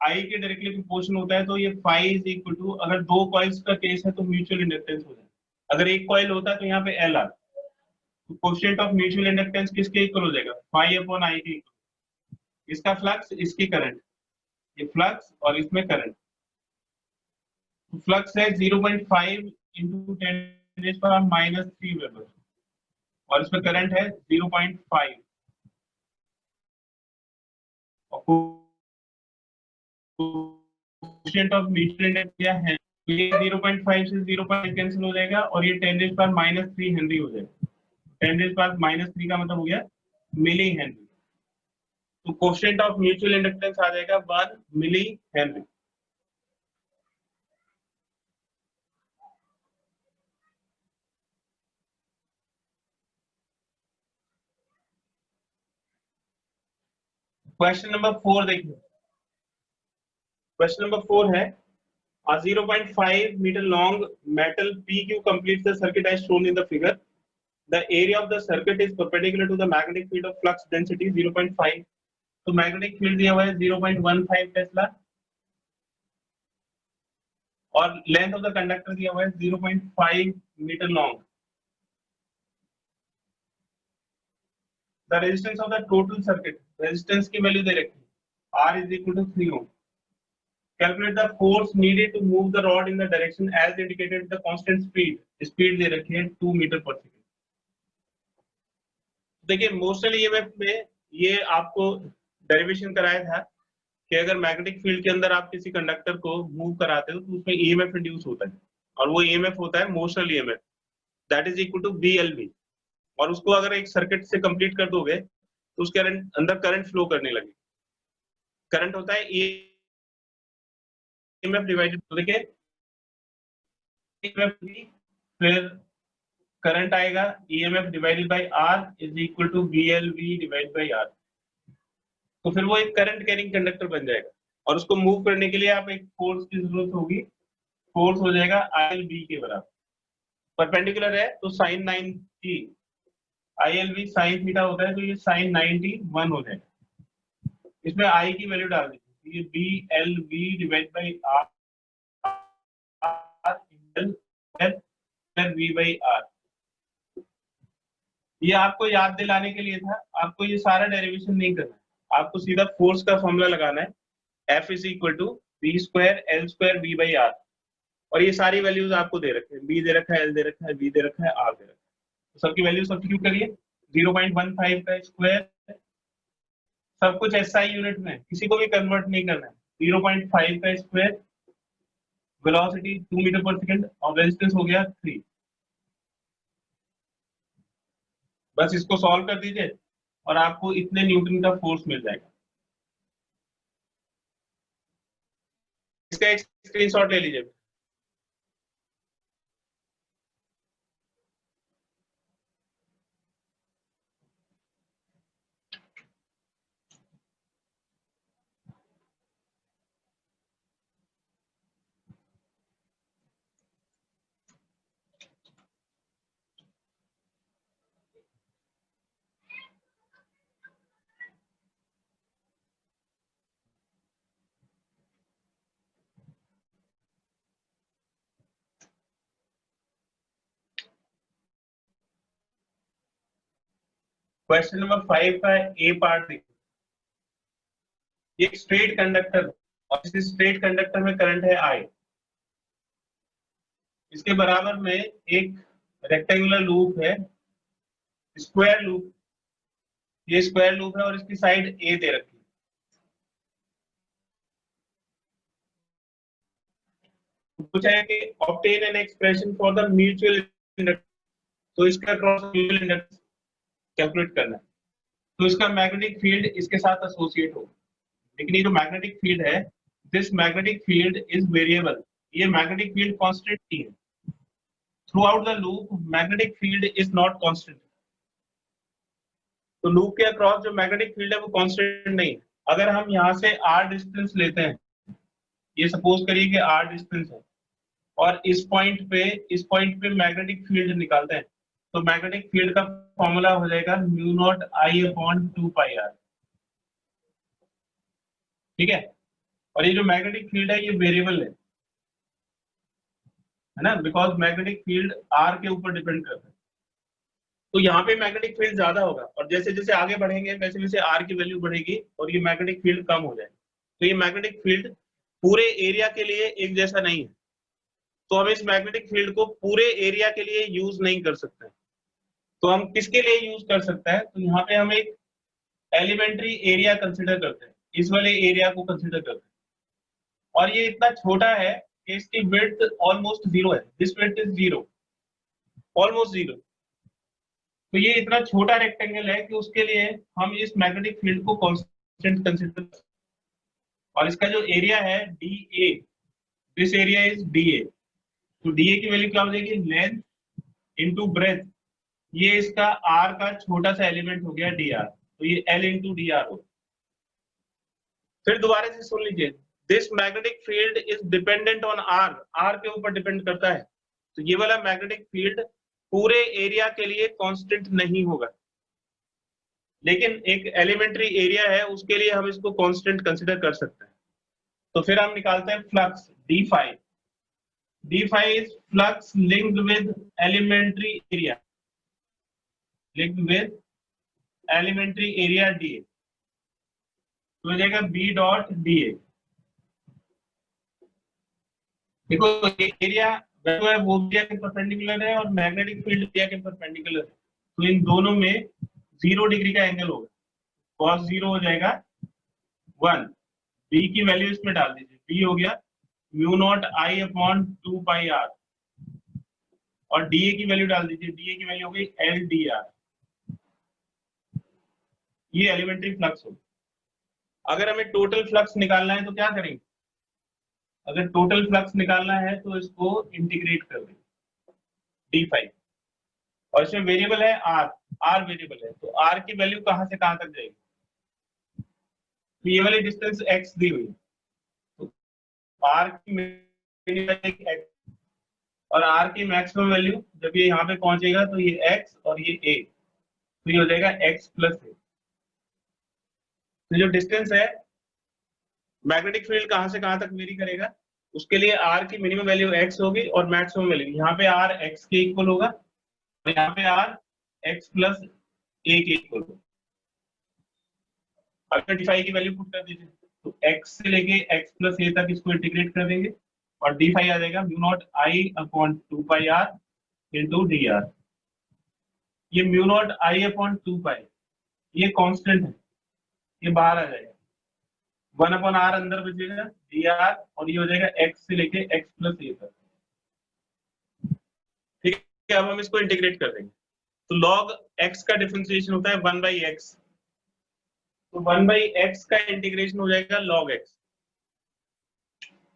आई के डायरेक्टली प्रोपोर्शनल होता है, तो ये फाई इज इक्वल टू, अगर दो कॉइल्स का केस है तो म्यूचुअल इंडक्टेंस हो जाए, अगर एक कॉइल होता है तो यहाँ पे एल आर। तो कोएफिशिएंट ऑफ म्यूचुअल इंडक्टेंस किसके इक्वल हो जाएगा, फाई अपॉन आई के इक्वल। इसका फ्लक्स, इसकी करंट, ये फ्लक्स और इसमें करंट। तो फ्लक्स है 0.5 इंटू 10⁻³ वेबर और इसमें करंट है 0.5 और कोएफिशिएंट ऑफ म्यूचुअल इंडक्टेंस क्या है, तो ये 0.5 से 0.5 कैंसिल हो जाएगा और ये 10⁻³ हेनरी हो जाएगा। 10⁻³ का मतलब हो गया मिली हेनरी। तो कोएफिशिएंट ऑफ म्यूचुअल इंडक्टेंस आ जाएगा 1 मिली हेनरी। क्वेश्चन नंबर 4 देखिए, क्वेश्चन नंबर 4 है a 0.5 meter long metal PQ completes the circuit as shown in the figure. The area of the circuit is perpendicular to the magnetic field of flux density 0.5. तो magnetic field दिया हुआ है 0.15 Tesla और length of the conductor दिया हुआ है 0.5 metre long. The resistance of the total circuit, resistance की value दे रखी है R is equal to 3 ohm. Calculate the force needed to move the rod in the direction as indicated with the constant speed. Speed दे रखी है 2 metre पर second. देखिए motional EMF में ये आपको डेरिवेशन कराया था कि अगर मैग्नेटिक फील्ड के अंदर आप किसी कंडक्टर को मूव कराते हो तो उसमें ईएमएफ इंड्यूस होता है और वो ईएमएफ होता है motional EMF, that is equal to BLV. और उसको अगर एक सर्किट से कंप्लीट कर दोगे तो उसके अंदर करंट फ्लो करने लगे. करंट होता है ईएमएफ डिवाइडेड, तो देखिए फिर करंट आएगा EMF divided by R is equal to BLV divided by R. तो फिर वो एक करंट कैरिंग कंडक्टर बन जाएगा और उसको मूव करने के लिए आप एक फोर्स की जरूरत होगी. फोर्स हो जाएगा ILV के बराबर. परपेंडिकुलर है तो sin 90, ILV sin थीटा होता है तो ये sin 91 हो जाएगा. इसमें I की वैल्यू डाल दीजिए, ये BLV divide by R V by R. ये आपको याद दिलाने के लिए था, आपको ये सारा डेरिवेशन नहीं करना है, आपको सीधा फोर्स का फॉर्मूला लगाना है F is equal to B square L square V by R. और ये सारी वैल्यूज आपको दे रखे हैं, बी दे रखा है, एल दे रखा है, वी दे रखा है, आर दे रखा है. तो सबकी वैल्यू सब्स्टिट्यूट करिए. 0.15 का स्क्वायर, सब कुछ SI यूनिट में, किसी को भी कन्वर्ट नहीं करना है. 0.5 का स्क्वायर, वेलोसिटी 2 मीटर पर सेकंड और रेजिस्टेंस हो गया 3. बस इसको सॉल्व कर दीजिए और आपको इतने न्यूटन का फोर्स मिल जाएगा. इसका एक स्क्रीनशॉट ले लीजिए. क्वेश्चन नंबर 5 का ए पार्ट देखिए. एक स्ट्रेट कंडक्टर और इस स्ट्रेट कंडक्टर में करंट है I. इसके बराबर में एक रेक्टेंगुलर लूप है, स्क्वायर लूप. ये स्क्वायर लूप है और इसकी साइड A दे रखी है. पूछा है कि obtain an expression for the mutual inductance. तो इसका क्रॉस म्यूचुअल इंडक्टेंस कैलकुलेट करना है. तो इसका मैग्नेटिक फील्ड इसके साथ एसोसिएट होगा. लेकिन ये जो मैग्नेटिक फील्ड है, this magnetic field is variable. ये मैग्नेटिक फील्ड कांस्टेंट नहीं है. Through out the loop magnetic field is not constant. तो लूप के अक्रॉस जो मैग्नेटिक फील्ड है वो कांस्टेंट नहीं है. अगर हम यहाँ से R डिस्टेंस लेते हैं, ये सपोज करिए कि R डिस्टेंस है और इस पॉइंट पे मैग्नेटिक फील्ड निकालते हैं, तो मैग्नेटिक फील्ड का फॉर्मूला हो जाएगा mu not I upon 2 pi R. ठीक है. और ये जो मैग्नेटिक फील्ड है ये वेरिएबल है ना, बिकॉज मैग्नेटिक फील्ड R के ऊपर डिपेंड करता है. तो यहाँ पे मैग्नेटिक फील्ड ज्यादा होगा और जैसे जैसे आगे बढ़ेंगे वैसे वैसे R की वैल्यू बढ़ेगी और ये मैग्नेटिक फील्ड कम हो जाएगा. तो ये मैग्नेटिक फील्ड पूरे एरिया के लिए एक जैसा नहीं है. तो हम इस मैग्नेटिक फील्ड को पूरे एरिया के लिए यूज नहीं कर सकते. तो हम किसके लिए यूज कर सकते हैं, तो यहाँ पे हम एक एलिमेंट्री एरिया कंसिडर करते हैं, इस वाले एरिया को कंसिडर करते हैं. और ये इतना छोटा है कि इसकी विड्थ ऑलमोस्ट 0 है. This width is 0, almost 0. तो ये इतना छोटा रेक्टेंगल है कि उसके लिए हम इस मैग्नेटिक फील्ड को कांस्टेंट कंसिडर करते हैं. और इसका जो एरिया है DA, this area is DA. तो DA की वैल्यू क्या हो जाएगी, लेंथ इनटू ब्रेथ. ये इसका R का छोटा सा एलिमेंट हो गया DR, तो ये L इंटू DR हो. फिर दोबारा से सुन लीजिए, this magnetic field is dependent on R, R के ऊपर डिपेंड करता है। तो ये वाला मैग्नेटिक फील्ड पूरे एरिया के लिए कांस्टेंट नहीं होगा, लेकिन एक एलिमेंट्री एरिया है उसके लिए हम इसको कांस्टेंट कंसीडर कर सकते हैं। तो फिर हम निकालते हैं flux d phi. D phi is flux linked with elementary area, linked with elementary area d A, तो हो जाएगा बी डॉट डी ए। देखो एरिया जो है वो एरिया के परपेंडिकुलर है और मैग्नेटिक फील्ड एरिया के परपेंडिकुलर है, तो इन दोनों में 0 डिग्री का एंगल होगा, cos 0 हो जाएगा 1। बी की वैल्यू इसमें डाल दीजिए, बी हो गया mu naught I upon 2 pi R, और डीए की वैल्यू डाल दीजिए, डीए की वैल्यू हो गई एल डी आर। ये एलिमेंट्री फ्लक्स होगा। अगर हमें टोटल फ्लक्स निकालना है तो क्या करेंगे? अगर टोटल फ्लक्स निकालना है तो इसको इंटीग्रेट कर देंगे डी फाई, और इसमें वेरिएबल है आर, आर वेरिएबल है, तो आर की वैल्यू कहां से कहां तक जाएगी? तो ये वाली डिस्टेंस एक्स दी हुई है, तो आर की मिनिमम एक्स और आर की मैक्सिमम वैल्यू जब ये यहाँ पे पहुंचेगा तो ये एक्स और ये ए, तो ये हो जाएगा एक्स प्लस ए। तो जो डिस्टेंस है मैग्नेटिक फील्ड कहां से कहां तक वेरी करेगा, उसके लिए आर की मिनिमम वैल्यू एक्स होगी और मैक्सिमम वैल्यू यहाँ पे आर एक्स के इक्वल होगा और यहाँ पे आर एक्स प्लस ए के इक्वल होगा। अब डी फाई की वैल्यू पुट कर दीजिए, तो एक्स से लेके एक्स प्लस ए तक इसको इंटीग्रेट कर देंगे और डी फाई आ जाएगा mu naught I upon 2 pi R into d R. ये mu naught I upon 2 pi ये कांस्टेंट है, ये बाहर आ जाएगा, 1 अपॉन आर अंदर बचेगा डी आर, और ये हो जाएगा एक्स से लेके एक्स प्लस ए तक। ठीक है, अब हम इसको इंटीग्रेट कर देंगे, तो log x का डिफरेंशिएशन होता है 1 बाई एक्स, तो 1 बाई एक्स का इंटीग्रेशन हो जाएगा log x।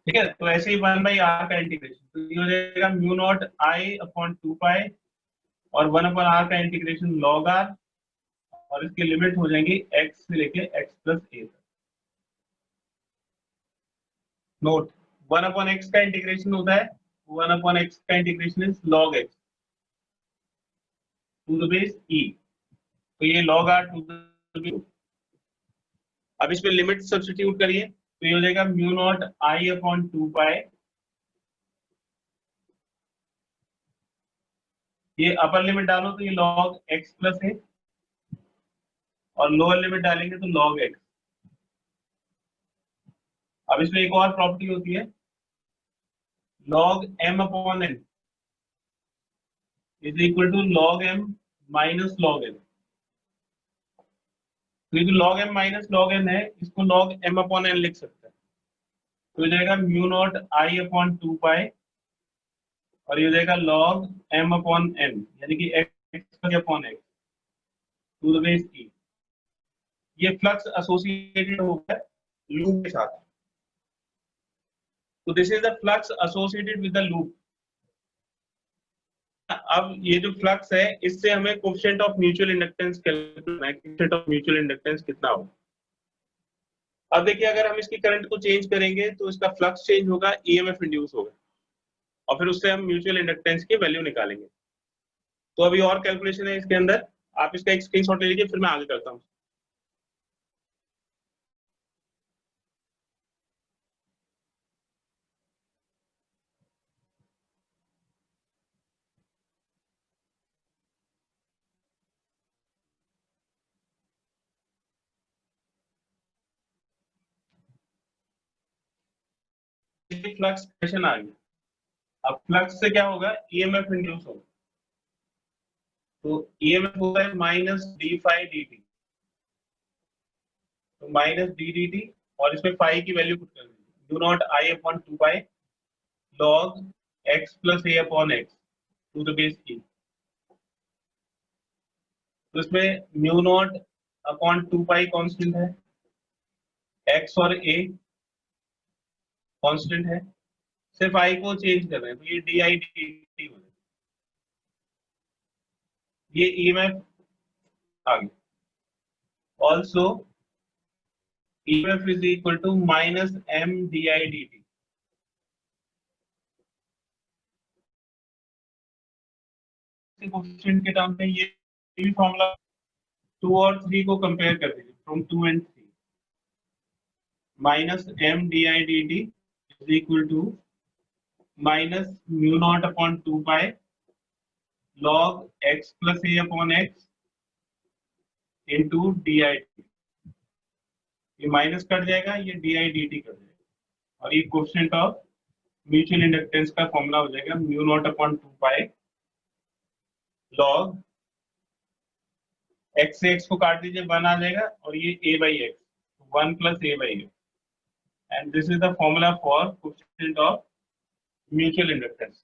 ठीक है, तो ऐसे ही 1 बाई आर का इंटीग्रेशन, तो ये हो जाएगा म्यू नॉट आई अपॉन 2 पाई और 1 अपॉन आर का इंटीग्रेशन log r, और इसकी लिमिट हो जाएंगी x से लेके x प्लस ए तक। नोट 1 अपॉन एक्स का इंटीग्रेशन होता है 1 अपॉन एक्स का integration is log x to the base e, तो ये log r to the base. अब इसमें लिमिट सब्स्टिट्यूट करिए, तो ये हो जाएगा mu naught I upon 2 pi, ये अपर लिमिट डालो तो ये log x प्लस है और लोअर लिमिट डालेंगे तो log x। अब इसमें एक और प्रॉपर्टी होती है log m upon n is equal to log m minus log n। तो ये जो log m minus log n है इसको log m अपॉन n लिख सकते हैं, तो हो जाएगा म्यू नॉट आई अपॉन 2 पाई और ये हो जाएगा log m अपॉन n, यानी कि x upon x to the base e। ये फ्लक्स एसोसिएटेड होगा लूप के साथ, तो this is the flux associated with the loop. अब ये जो फ्लक्स है इससे हमें coefficient of mutual inductance calculate करना है, कोएफिशिएंट ऑफ म्यूचुअल इंडक्टेंस कितना होगा। अब देखिए अगर हम इसकी करंट को चेंज करेंगे तो इसका फ्लक्स चेंज होगा, ईएमएफ इंड्यूस होगा, और फिर उससे हम म्यूचुअल इंडक्टेंस की वैल्यू निकालेंगे। तो अभी और कैलकुलेशन है इसके अंदर, आप इसका एक स्क्रीनशॉट ले लीजिए, फिर मैं आगे करता हूँ। फ्लक्स क्वेश्चन आ गया। अब फ्लक्स से क्या होगा, ईएमएफ इंड्यूस होगा, तो ईएमएफ होता है minus d phi d t, तो माइनस डी डी टी, और इसमें फाई की वैल्यू पुट कर दीजिए, do not I upon 2 pi log x plus a upon x to the base e. तो इसमें mu naught upon 2 pi constant है, x और a कांस्टेंट है, सिर्फ i को चेंज कर रहे हैं, तो ये डी आई डी टी हो जाएगा। ये ईएमएफ आ गया। Also EMF is equal to minus M di dt. Coefficient के टर्म में ये भी फॉर्मूला 2 और 3 को कंपेयर कर दीजिए from 2 and 3 minus M di dt is equal to minus mu naught upon 2 pi log x plus a upon x into di dt. ये minus cut जाएगा, ये di dt कट जाएगा और ये कोएफिशिएंट ऑफ म्यूचुअल इंडक्टेंस का formula हो जाएगा mu naught upon 2 pi log x से x को काट दीजिए 1 आ जाएगा और ये a by x 1 plus a by x and this is the formula for coefficient of mutual inductance.